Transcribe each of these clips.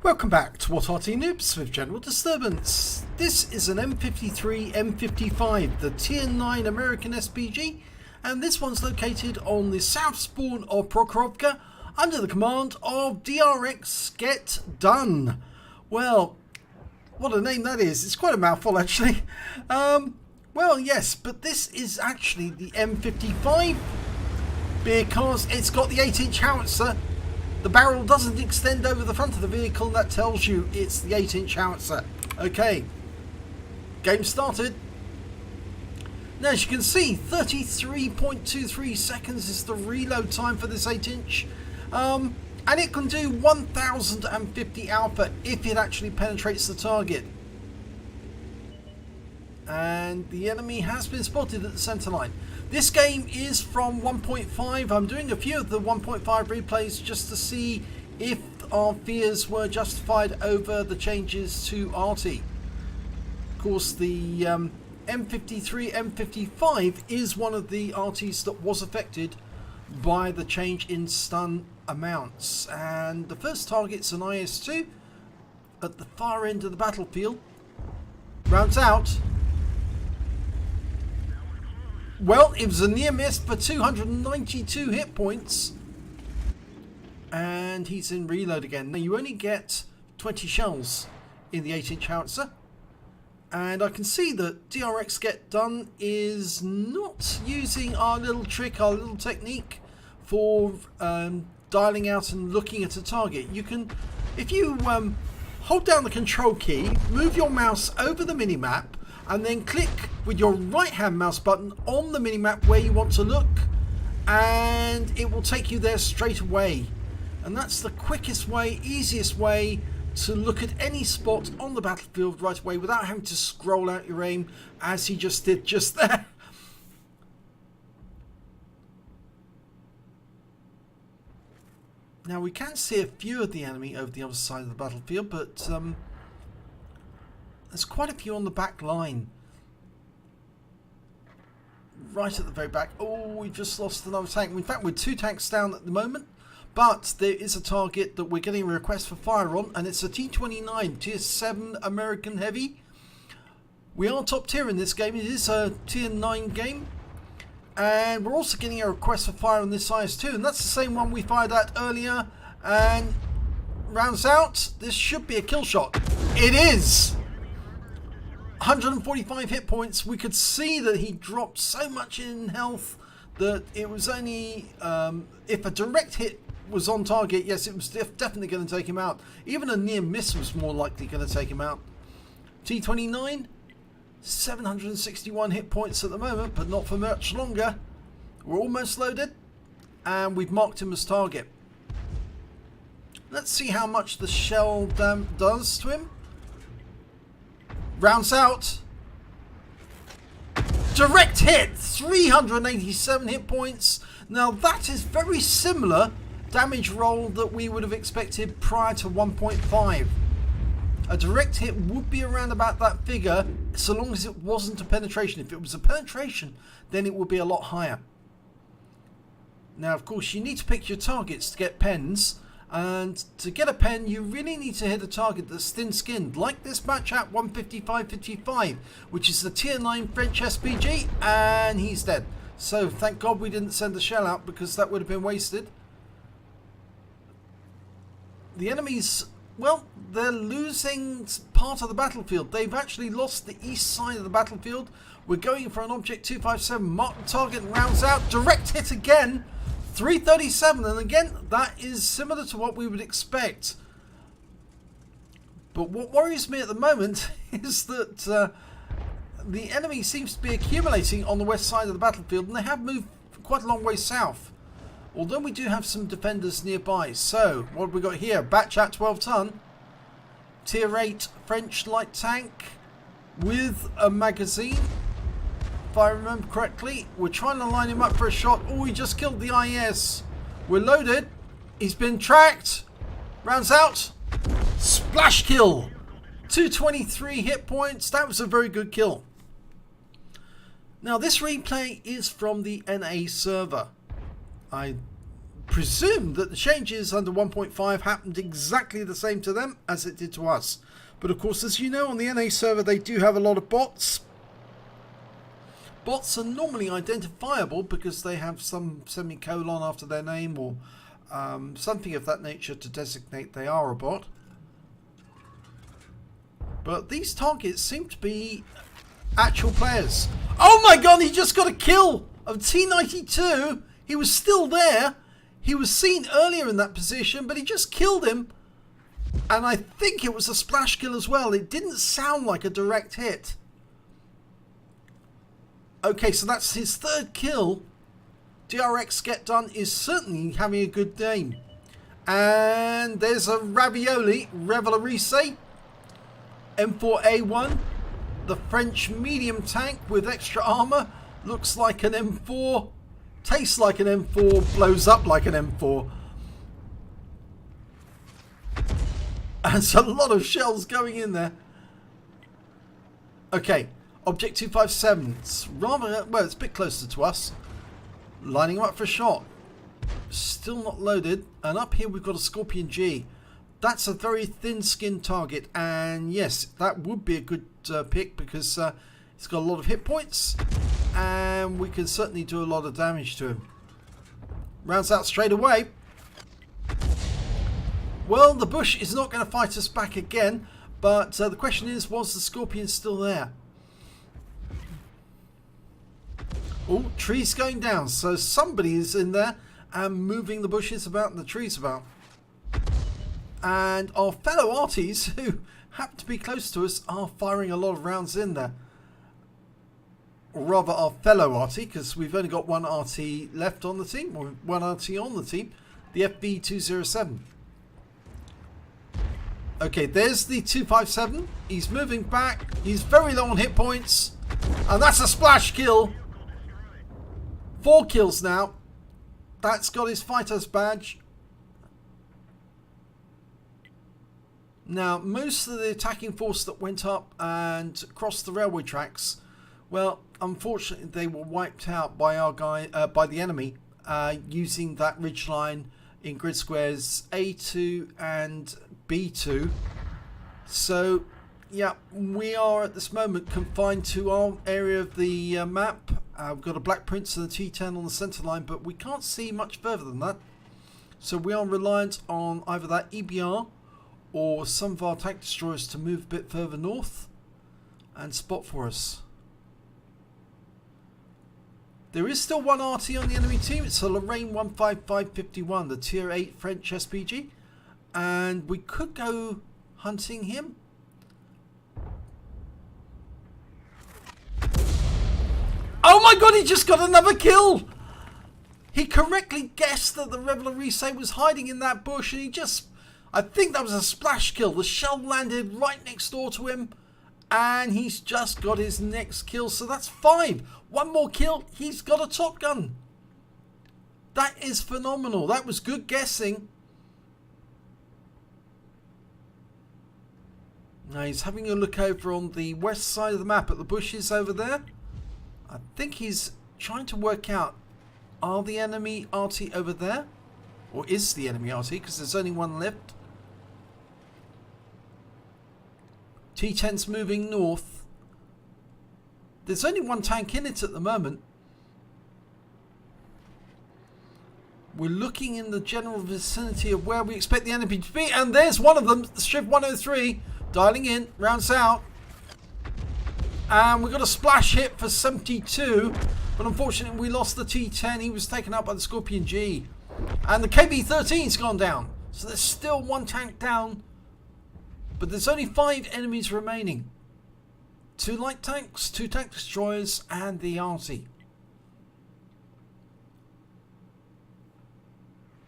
Welcome back to What Arty Noobs with General Disturbance. This is an M53 M55, the Tier 9 American SPG, and this one's located on the south spawn of Prokhorovka under the command of DRXGetrDone. Well, what a name that is. It's quite a mouthful actually. Well, yes, but this is actually the M55 because it's got the 8-inch howitzer. The barrel doesn't extend over the front of the vehicle, and that tells you it's the 8-inch howitzer. Okay, game started. Now, as you can see, 33.23 seconds is the reload time for this 8-inch. And it can do 1050 alpha if it actually penetrates the target. And the enemy has been spotted at the center line. This game is from 1.5. I'm doing a few of the 1.5 replays just to see if our fears were justified over the changes to Arty. Of course, the M53, M55 is one of the Artys that was affected by the change in stun amounts. And the first target's an IS-2 at the far end of the battlefield. Rounds out. Well, it was a near miss for 292 hit points. And he's in reload again. Now, you only get 20 shells in the 8-inch howitzer. And I can see that DRXGetrDone is not using our little trick, our little technique for dialing out and looking at a target. You can, if you hold down the control key, move your mouse over the minimap, and then click with your right hand mouse button on the minimap where you want to look, and it will take you there straight away. And that's the quickest way, easiest way to look at any spot on the battlefield right away without having to scroll out your aim as he just did just there. Now, we can see a few of the enemy over the other side of the battlefield, but there's quite a few on the back line. Right at the very back. Oh, we've just lost another tank. In fact, we're 2 tanks down at the moment. But there is a target that we're getting a request for fire on, and it's a T29, Tier 7 American Heavy. We are top tier in this game. It is a Tier 9 game. And we're also getting a request for fire on this IS-2, and that's the same one we fired at earlier. And rounds out. This should be a kill shot. It is! 145 hit points. We could see that he dropped so much in health that it was only if a direct hit was on target, yes, it was definitely going to take him out. Even a near miss was more likely going to take him out. T29, 761 hit points at the moment, but not for much longer. We're almost loaded, and we've marked him as target. Let's see how much the shell does to him. Rounds out. Direct hit, 387 hit points. Now that is very similar damage roll that we would have expected prior to 1.5. A direct hit would be around about that figure so long as it wasn't a penetration. If it was a penetration, then it would be a lot higher. Now, of course, you need to pick your targets to get pens. And to get a pen, you really need to hit a target that's thin-skinned, like this match at 155-55, which is the Tier 9 French SPG, and he's dead. So thank God we didn't send the shell out, because that would have been wasted. The enemies, well, they're losing part of the battlefield. They've actually lost the east side of the battlefield. We're going for an Object 257, mark the target, and rounds out. Direct hit again. 337, and again, that is similar to what we would expect. But what worries me at the moment is that the enemy seems to be accumulating on the west side of the battlefield, and they have moved quite a long way south. Although we do have some defenders nearby. So, what have we got here? Batch at 12 ton. Tier 8 French light tank with a magazine. If I remember correctly, we're trying to line him up for a shot. Oh, he just killed the IS. We're loaded. He's been tracked. Rounds out. Splash kill. 223 hit points. That was a very good kill. Now, this replay is from the NA server. I presume that the changes under 1.5 happened exactly the same to them as it did to us. But of course, as you know, on the NA server they do have a lot of bots. Bots are normally identifiable because they have some semicolon after their name or something of that nature to designate they are a bot. But these targets seem to be actual players. Oh my god, he just got a kill of T92. He was still there. He was seen earlier in that position, but he just killed him. And I think it was a splash kill as well. It didn't sound like a direct hit. Okay, so that's his third kill. DRXGetrDone is certainly having a good game. And there's a Ravioli, Revelarese, M4A1, the French medium tank with extra armor. Looks like an M4, tastes like an M4, blows up like an M4. And it's a lot of shells going in there. Okay, Object 257. It's rather, well, it's a bit closer to us. Lining up for a shot. Still not loaded. And up here we've got a Scorpion G. That's a very thin-skinned target. And yes, that would be a good pick because it's got a lot of hit points. And we can certainly do a lot of damage to him. Rounds out straight away. Well, the bush is not going to fight us back again. But the question is, was the Scorpion still there? Oh, trees going down. So somebody is in there and moving the bushes about and the trees about. And our fellow Arties, who happen to be close to us, are firing a lot of rounds in there. Or rather, our fellow Arty, because we've only got one Arty left on the team, or one Arty on the team, the FB207. Okay, there's the 257. He's moving back. He's very low on hit points. And that's a splash kill. 4 kills now. That's got his fighter's badge. Now, most of the attacking force that went up and crossed the railway tracks, well, unfortunately, they were wiped out by our guy, by the enemy, using that ridgeline in grid squares A2 and B2. So, yeah, we are at this moment confined to our area of the map. We've got a Black Prince and a T10 on the centre line, but we can't see much further than that. So we are reliant on either that EBR or some of our tank destroyers to move a bit further north and spot for us. There is still one RT on the enemy team. It's a Lorraine 15551, the tier 8 French SPG. And we could go hunting him. Oh my god, he just got another kill! He correctly guessed that the Revelarese was hiding in that bush and he just... I think that was a splash kill. The shell landed right next door to him. And he's just got his next kill. So that's 5. One more kill. He's got a top gun. That is phenomenal. That was good guessing. Now he's having a look over on the west side of the map at the bushes over there. I think he's trying to work out, are the enemy RT over there? Or is the enemy RT? Because there's only one left. T10's moving north. There's only one tank in it at the moment. We're looking in the general vicinity of where we expect the enemy to be. And there's one of them, the Striv 103, dialing in, rounds out. And we got a splash hit for 72. But unfortunately we lost the T10. He was taken out by the Scorpion G. And the KB-13's gone down. So there's still one tank down. But there's only 5 enemies remaining. 2 light tanks, 2 tank destroyers, and the Arty.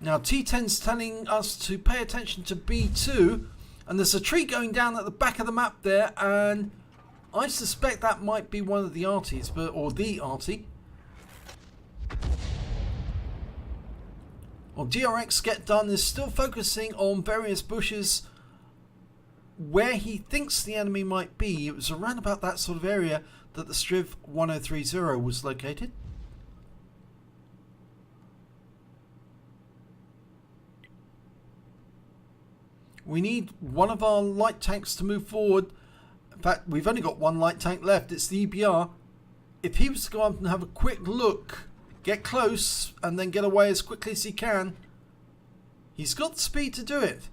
Now T10's telling us to pay attention to B2. And there's a tree going down at the back of the map there. And I suspect that might be one of the Arties, or the Arty. Well, DRXGetrDone is still focusing on various bushes where he thinks the enemy might be. It was around about that sort of area that the Striv 1030 was located. We need one of our light tanks to move forward. In fact, we've only got one light tank left. It's the EBR. If he was to go up and have a quick look, get close, and then get away as quickly as he can, he's got the speed to do it.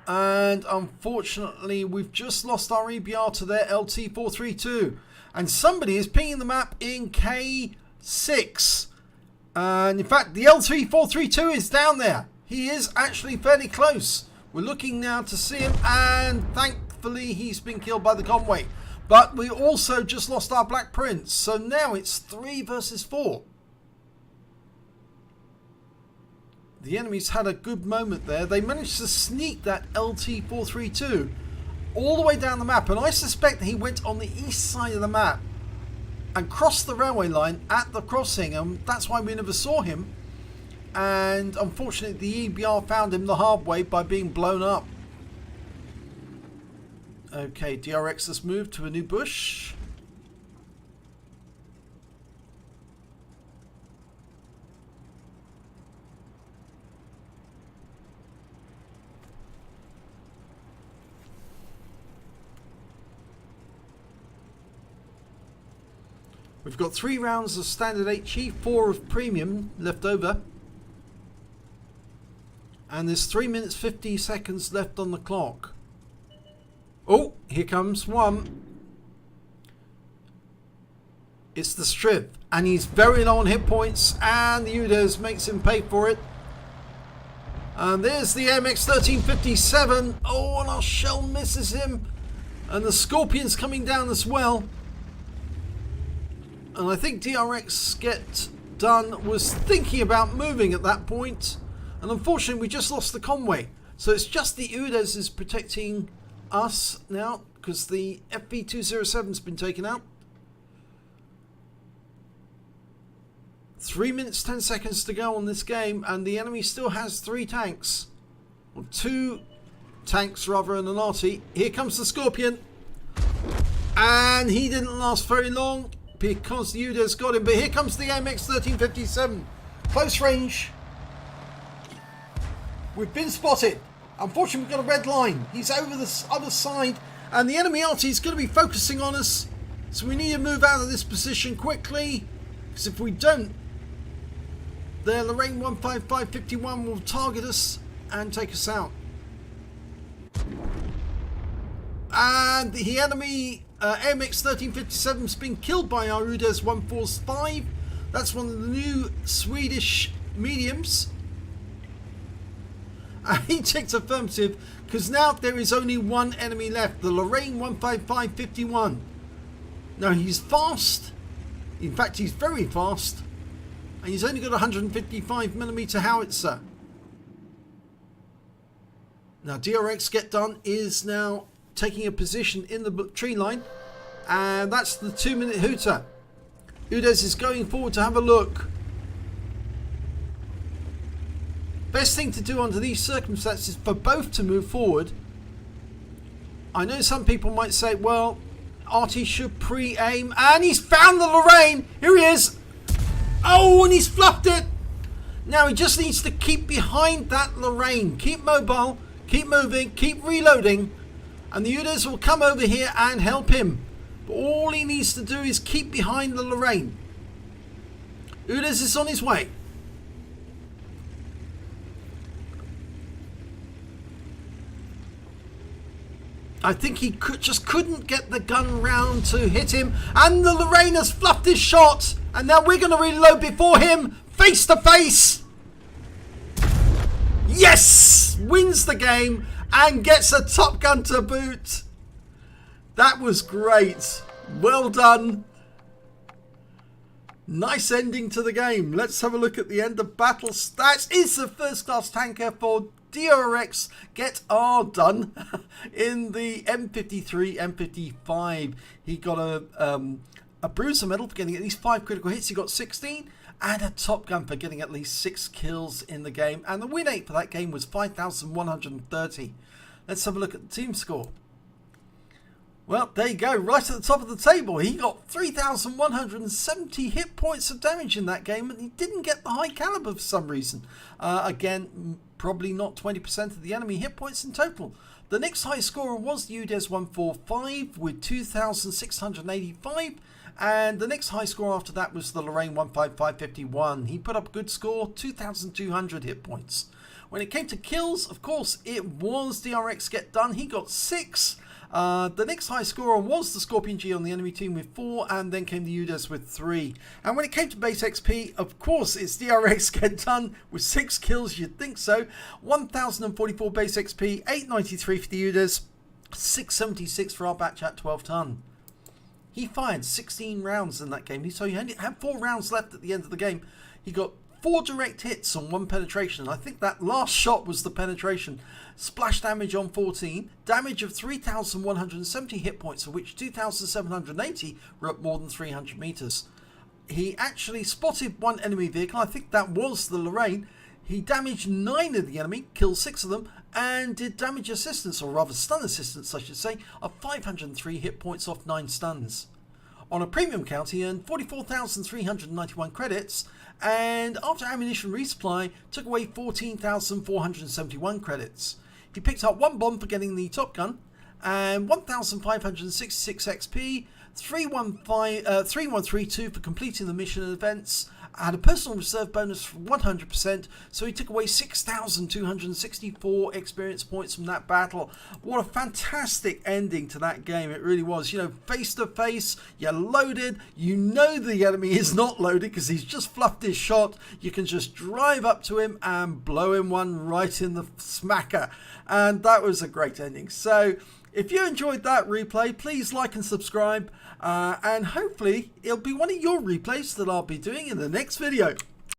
And unfortunately, we've just lost our EBR to their LT432. And somebody is pinging the map in K6. And in fact, the LT432 is down there. He is actually fairly close. We're looking now to see him. And thankfully, he's been killed by the convoy. But we also just lost our Black Prince. So now it's 3 versus 4. The enemies had a good moment there. They managed to sneak that LT432 all the way down the map. And I suspect that he went on the east side of the map and crossed the railway line at the crossing. And that's why we never saw him. And unfortunately, the EBR found him the hard way by being blown up. Okay, DRX has moved to a new bush. We've got 3 rounds of standard HE, 4 of premium left over. And there's 3 minutes 50 seconds left on the clock. Oh, here comes one. It's the Striv. And he's very low on hit points. And the UDES makes him pay for it. And there's the MX1357. Oh, and our shell misses him. And the Scorpion's coming down as well. And I think DRXGetrDone was thinking about moving at that point. And unfortunately, we just lost the convoy. So it's just the UDES is protecting us now, because the FB207's been taken out. 3 minutes 10 seconds to go on this game, and the enemy still has 3 tanks. Or 2 tanks rather, and an Arty. Here comes the Scorpion. And he didn't last very long, because the UDES got him. But here comes the MX1357. Close range. We've been spotted. Unfortunately, we've got a red line. He's over the other side. And the enemy Arty is going to be focusing on us. So we need to move out of this position quickly. Because if we don't, their Lorraine 15551 will target us and take us out. And the enemy MX1357 has been killed by our UDES 145. That's one of the new Swedish mediums. He checked affirmative because now there is only one enemy left, the Lorraine 15551. Now he's fast. In fact, he's very fast. And he's only got a 155mm howitzer. Now DRXGetrDone is now taking a position in the tree line, and that's the 2-minute hooter. UDES is going forward to have a look. Best thing to do under these circumstances for both to move forward. I know some people might say, well, Arty should pre-aim, and he's found the Lorraine. Here he is. Oh, and he's fluffed it. Now he just needs to keep behind that Lorraine. Keep mobile, keep moving, keep reloading. And the UDES will come over here and help him. But all he needs to do is keep behind the Lorraine. UDES is on his way. I think he just couldn't get the gun round to hit him. And the Lorraine has fluffed his shot. And now we're going to reload before him. Face to face. Yes! Wins the game and gets a Top Gun to boot. That was great. Well done. Nice ending to the game. Let's have a look at the end of battle stats. It's a first class tanker for DRXGetrDone in the M53, M55. He got a bruiser medal for getting at least 5 critical hits. He got 16. And a Top Gun for getting at least 6 kills in the game. And the win rate for that game was 5,130. Let's have a look at the team score. Well, there you go, right at the top of the table. He got 3,170 hit points of damage in that game, and he didn't get the high caliber for some reason. Again, probably not 20% of the enemy hit points in total. The next high scorer was the UDES145 with 2,685. And the next high score after that was the Lorraine 15551. He put up a good score, 2,200 hit points. When it came to kills, of course, it was DRXGetrDone. He got 6. The next high scorer was the Scorpion G on the enemy team with 4, and then came the UDES with 3. And when it came to base XP, of course, it's DRXGetrDone with 6 kills. You'd think so. 1,044 base XP, 893 for the UDES, 676 for our batch at 12 ton. He fired 16 rounds in that game, so he only had 4 rounds left at the end of the game. He got 4 direct hits on 1 penetration. I think that last shot was the penetration. Splash damage on 14, damage of 3,170 hit points, of which 2,780 were up more than 300 meters. He actually spotted 1 enemy vehicle, I think that was the Lorraine. He damaged 9 of the enemy, killed 6 of them, and did damage assistance, or rather stun assistance I should say, of 503 hit points off 9 stuns. On a premium count he earned 44,391 credits, and after ammunition resupply took away 14,471 credits. He picked up 1 bomb for getting the Top Gun, and 1,566 XP, 3132 for completing the mission events, had a personal reserve bonus for 100%, so he took away 6,264 experience points from that battle. What a fantastic ending to that game, it really was. You know, face to face, you're loaded, you know the enemy is not loaded because he's just fluffed his shot. You can just drive up to him and blow him one right in the smacker, and that was a great ending. So if you enjoyed that replay, please like and subscribe, and hopefully it'll be one of your replays that I'll be doing in the next video.